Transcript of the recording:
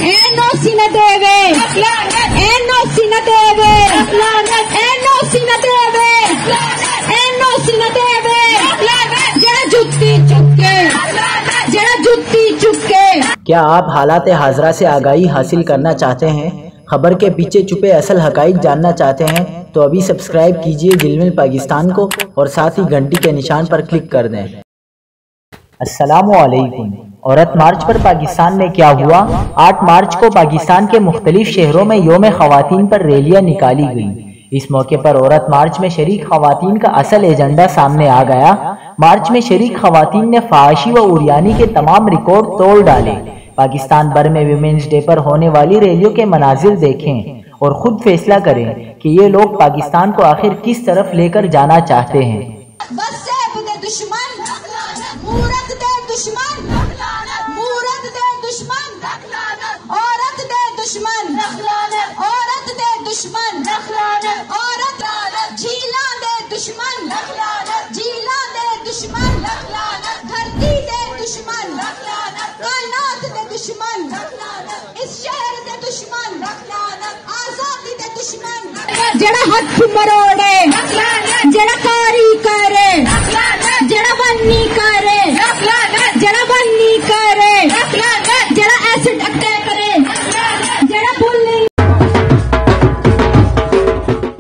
NOC न देवे, NOC न देवे, NOC न देवे, NOC न देवे, जरा जुत्ती चुके, जरा जुत्ती चुके। क्या आप हालात हाजरा से आगाही हासिल करना चाहते हैं? खबर के पीछे छुपे असल हकाइक जानना चाहते हैं तो अभी सब्सक्राइब कीजिए जिलमिल पाकिस्तान को और साथ ही घंटी के निशान पर क्लिक कर दें। अस्सलामु अलैकुम। औरत मार्च पर पाकिस्तान में क्या हुआ? 8 मार्च को पाकिस्तान के मुख्तलिफ शहरों में यौम ख़वातीन पर रैलियां निकाली गई। इस मौके पर औरत मार्च में शरीक ख़वातीन का असल एजेंडा सामने आ गया। मार्च में शरीक ख़वातीन ने फहाशी व उरियानी के तमाम रिकॉर्ड तोड़ डाले। पाकिस्तान भर में विमेंस डे पर होने वाली रैलियों के मनाजिर देखें और खुद फैसला करें कि ये लोग पाकिस्तान को आखिर किस तरफ लेकर जाना चाहते हैं। जड़ा हथ मरोड़े, जड़ा कारी करे,